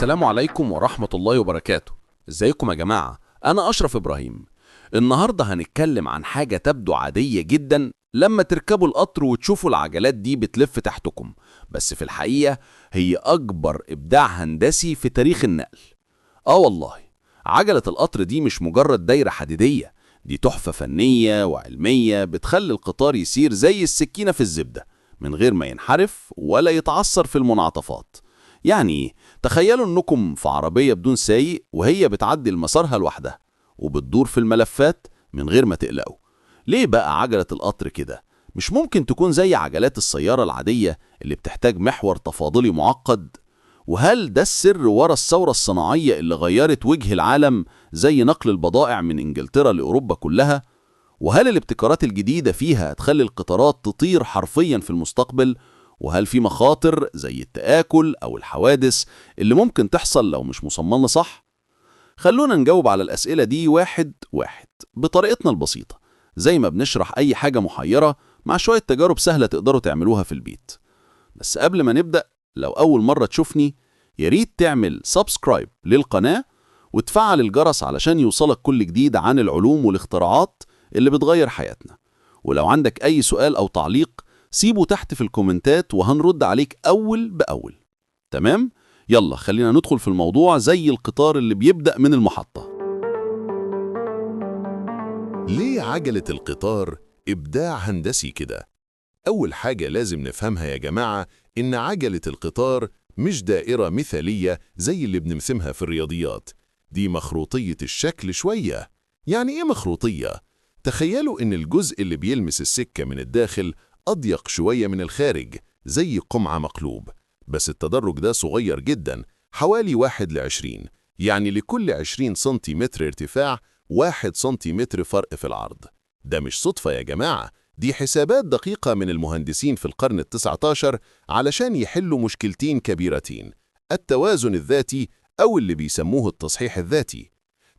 السلام عليكم ورحمة الله وبركاته. ازيكم يا جماعة؟ أنا أشرف إبراهيم. النهاردة هنتكلم عن حاجة تبدو عادية جدا لما تركبوا القطر وتشوفوا العجلات دي بتلف تحتكم، بس في الحقيقة هي أكبر إبداع هندسي في تاريخ النقل. والله، عجلة القطر دي مش مجرد دايرة حديدية، دي تحفة فنية وعلمية بتخلي القطار يسير زي السكينة في الزبدة من غير ما ينحرف ولا يتعثر في المنعطفات. يعني تخيلوا انكم في عربية بدون سايق وهي بتعدي مسارها لوحدها وبتدور في الملفات من غير ما تقلقوا. ليه بقى عجلة القطر كده؟ مش ممكن تكون زي عجلات السيارة العادية اللي بتحتاج محور تفاضلي معقد؟ وهل ده السر ورا الثورة الصناعية اللي غيرت وجه العالم، زي نقل البضائع من إنجلترا لأوروبا كلها؟ وهل الابتكارات الجديدة فيها هتخلي القطارات تطير حرفيا في المستقبل؟ وهل في مخاطر زي التآكل أو الحوادث اللي ممكن تحصل لو مش مصممة صح؟ خلونا نجاوب على الأسئلة دي واحد واحد بطريقتنا البسيطة، زي ما بنشرح أي حاجة محيرة مع شوية تجارب سهلة تقدروا تعملوها في البيت. بس قبل ما نبدأ، لو أول مرة تشوفني ياريت تعمل سبسكرايب للقناة وتفعل الجرس علشان يوصلك كل جديد عن العلوم والاختراعات اللي بتغير حياتنا. ولو عندك أي سؤال أو تعليق سيبه تحت في الكومنتات وهنرد عليك أول بأول. تمام؟ يلا خلينا ندخل في الموضوع زي القطار اللي بيبدأ من المحطة. ليه عجلة القطار إبداع هندسي كده؟ أول حاجة لازم نفهمها يا جماعة إن عجلة القطار مش دائرة مثالية زي اللي بنرسمها في الرياضيات، دي مخروطية الشكل شوية. يعني إيه مخروطية؟ تخيلوا إن الجزء اللي بيلمس السكة من الداخل أضيق شوية من الخارج، زي قمعة مقلوب، بس التدرج ده صغير جدا، حوالي 1:20، يعني لكل 20 سنتيمتر ارتفاع 1 سنتيمتر فرق في العرض. ده مش صدفة يا جماعة، دي حسابات دقيقة من المهندسين في القرن ال19 علشان يحلوا مشكلتين كبيرتين: التوازن الذاتي أو اللي بيسموه التصحيح الذاتي.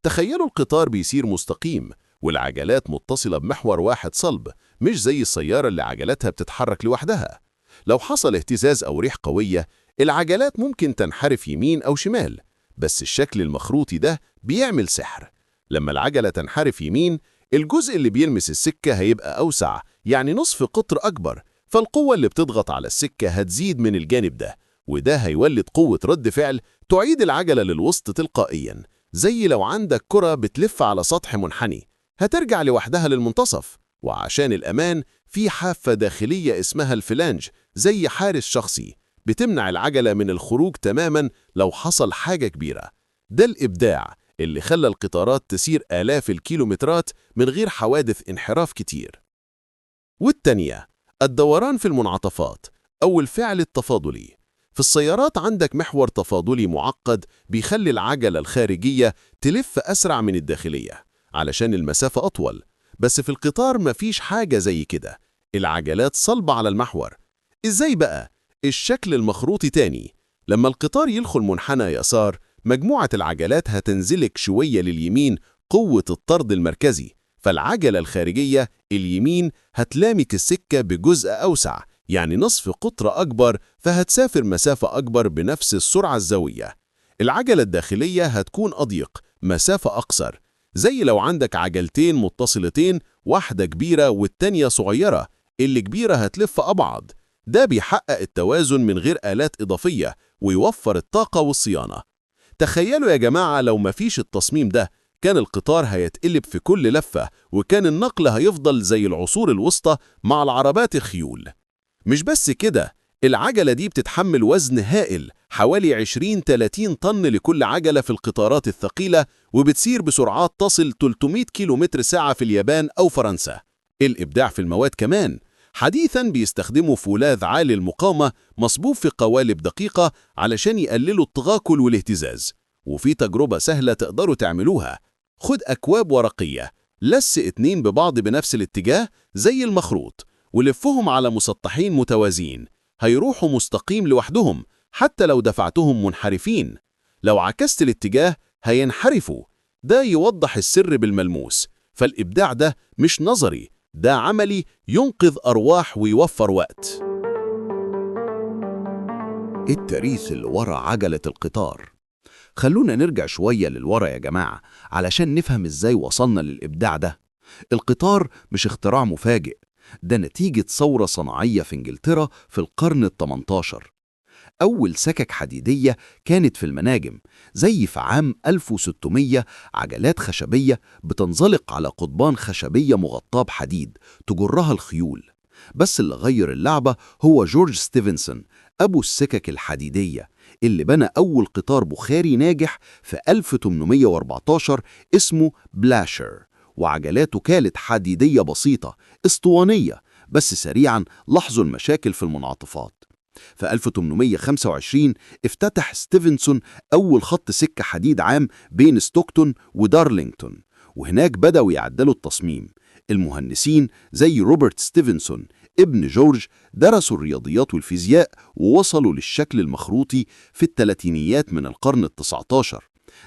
تخيلوا القطار بيسير مستقيم والعجلات متصلة بمحور واحد صلب، مش زي السيارة اللي عجلاتها بتتحرك لوحدها. لو حصل اهتزاز أو ريح قوية العجلات ممكن تنحرف يمين أو شمال، بس الشكل المخروطي ده بيعمل سحر. لما العجلة تنحرف يمين الجزء اللي بيلمس السكة هيبقى أوسع، يعني نصف قطر أكبر، فالقوة اللي بتضغط على السكة هتزيد من الجانب ده، وده هيولد قوة رد فعل تعيد العجلة للوسط تلقائياً. زي لو عندك كرة بتلف على سطح منحني هترجع لوحدها للمنتصف. وعشان الأمان في حافة داخلية اسمها الفلانج، زي حارس شخصي بتمنع العجلة من الخروج تماماً لو حصل حاجة كبيرة. ده الإبداع اللي خلى القطارات تسير آلاف الكيلومترات من غير حوادث انحراف كتير. والتانية، الدوران في المنعطفات أو الفعل التفاضلي. في السيارات عندك محور تفاضلي معقد بيخلي العجلة الخارجية تلف أسرع من الداخلية علشان المسافة أطول، بس في القطار مفيش حاجة زي كده، العجلات صلبة على المحور. إزاي بقى؟ الشكل المخروطي تاني. لما القطار يدخل منحنى يسار مجموعة العجلات هتنزلك شوية لليمين، قوة الطرد المركزي، فالعجلة الخارجية اليمين هتلامك السكة بجزء أوسع، يعني نصف قطر أكبر، فهتسافر مسافة أكبر بنفس السرعة الزاوية. العجلة الداخلية هتكون أضيق، مسافة أقصر، زي لو عندك عجلتين متصلتين، واحدة كبيرة والتانية صغيرة، اللي كبيرة هتلف أبعد. ده بيحقق التوازن من غير آلات إضافية ويوفر الطاقة والصيانة. تخيلوا يا جماعة لو مفيش التصميم ده كان القطار هيتقلب في كل لفة، وكان النقل هيفضل زي العصور الوسطى مع العربات الخيول. مش بس كده، العجلة دي بتتحمل وزن هائل، حوالي 20-30 طن لكل عجلة في القطارات الثقيلة، وبتسير بسرعات تصل 300 كيلومتر ساعة في اليابان أو فرنسا. الإبداع في المواد كمان، حديثاً بيستخدموا فولاذ عالي المقاومة مصبوب في قوالب دقيقة علشان يقللوا التغاكل والاهتزاز. وفي تجربة سهلة تقدروا تعملوها: خد أكواب ورقية، لس 2 ببعض بنفس الاتجاه زي المخروط، ولفهم على مسطحين متوازيين، هيروحوا مستقيم لوحدهم حتى لو دفعتهم منحرفين. لو عكست الاتجاه هينحرفوا. ده يوضح السر بالملموس. فالإبداع ده مش نظري، ده عملي، ينقذ أرواح ويوفر وقت. التاريخ اللي ورا عجلة القطار. خلونا نرجع شوية للورا يا جماعة علشان نفهم إزاي وصلنا للإبداع ده. القطار مش اختراع مفاجئ، ده نتيجة ثورة صناعية في إنجلترا في القرن ال18. أول سكك حديدية كانت في المناجم، زي في عام 1600 عجلات خشبية بتنزلق على قضبان خشبية مغطاة بحديد تجرها الخيول. بس اللي غير اللعبة هو جورج ستيفنسون، أبو السكك الحديدية، اللي بنى أول قطار بخاري ناجح في 1814 اسمه بلاشر، وعجلاته كانت حديدية بسيطة اسطوانية، بس سريعاً لاحظوا المشاكل في المنعطفات. في 1825 افتتح ستيفنسون أول خط سكة حديد عام بين ستوكتون ودارلينغتون، وهناك بدأوا يعدلوا التصميم. المهندسين زي روبرت ستيفنسون ابن جورج درسوا الرياضيات والفيزياء ووصلوا للشكل المخروطي في الثلاثينيات من القرن ال19.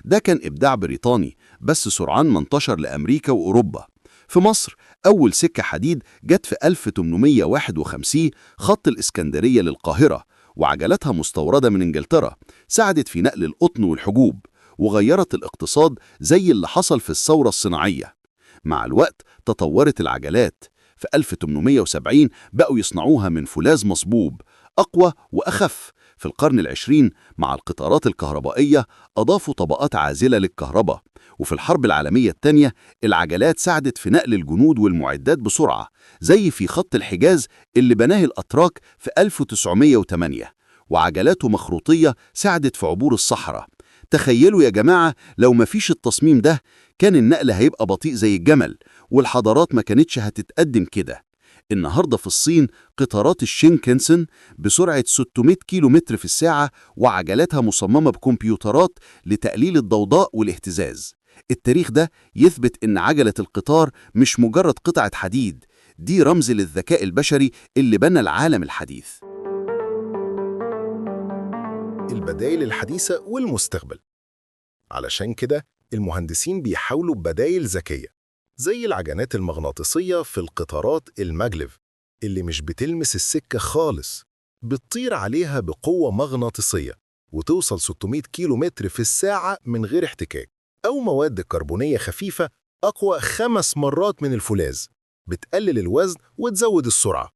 ده كان إبداع بريطاني، بس سرعان ما انتشر لأمريكا وأوروبا. في مصر أول سكة حديد جت في 1851 خط الإسكندرية للقاهرة، وعجلتها مستوردة من إنجلترا، ساعدت في نقل القطن والحبوب وغيرت الاقتصاد زي اللي حصل في الثورة الصناعية. مع الوقت تطورت العجلات. في 1870 بقوا يصنعوها من فولاذ مصبوب أقوى وأخف. في القرن العشرين مع القطارات الكهربائية أضافوا طبقات عازلة للكهرباء. وفي الحرب العالمية الثانية العجلات ساعدت في نقل الجنود والمعدات بسرعة، زي في خط الحجاز اللي بناه الأتراك في 1908، وعجلاته مخروطية ساعدت في عبور الصحراء. تخيلوا يا جماعة لو مفيش التصميم ده كان النقل هيبقى بطيء زي الجمل، والحضارات ما كانتش هتتقدم كده. النهاردة في الصين قطارات الشينكنسن بسرعة 600 كيلومتر في الساعة، وعجلاتها مصممة بكمبيوترات لتقليل الضوضاء والاهتزاز. التاريخ ده يثبت إن عجلة القطار مش مجرد قطعة حديد، دي رمز للذكاء البشري اللي بنى العالم الحديث. البدائل الحديثة والمستقبل. علشان كده المهندسين بيحاولوا ببدائل ذكية زي العجلات المغناطيسية في القطارات الماجليف اللي مش بتلمس السكة خالص، بتطير عليها بقوة مغناطيسية وتوصل 600 كيلومتر في الساعة من غير احتكاك، أو مواد كربونية خفيفة أقوى 5 مرات من الفولاذ، بتقلل الوزن وتزود السرعة.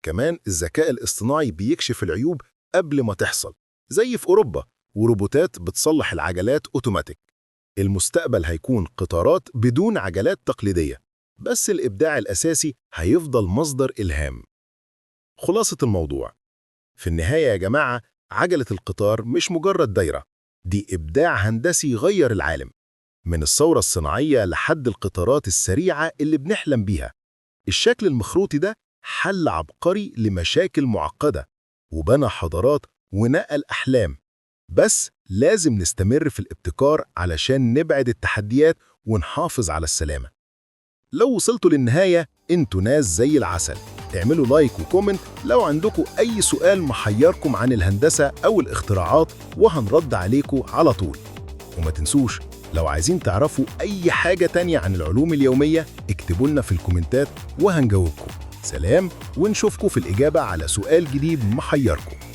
كمان الذكاء الاصطناعي بيكشف العيوب قبل ما تحصل، زي في أوروبا، وروبوتات بتصلح العجلات أوتوماتيك. المستقبل هيكون قطارات بدون عجلات تقليدية، بس الإبداع الأساسي هيفضل مصدر إلهام. خلاصة الموضوع في النهاية يا جماعة، عجلة القطار مش مجرد دايرة، دي إبداع هندسي غير العالم، من الثورة الصناعية لحد القطارات السريعة اللي بنحلم بيها. الشكل المخروطي ده حل عبقري لمشاكل معقدة، وبنى حضارات ونقل أحلام. بس لازم نستمر في الابتكار علشان نبعد التحديات ونحافظ على السلامة. لو وصلتوا للنهاية انتوا ناس زي العسل. اعملوا لايك وكومنت لو عندكم أي سؤال محيركم عن الهندسة أو الاختراعات، وهنرد عليكم على طول. وما تنسوش لو عايزين تعرفوا أي حاجة تانية عن العلوم اليومية اكتبوا لنا في الكومنتات وهنجاوبكم. سلام، ونشوفكم في الإجابة على سؤال جديد محيركم.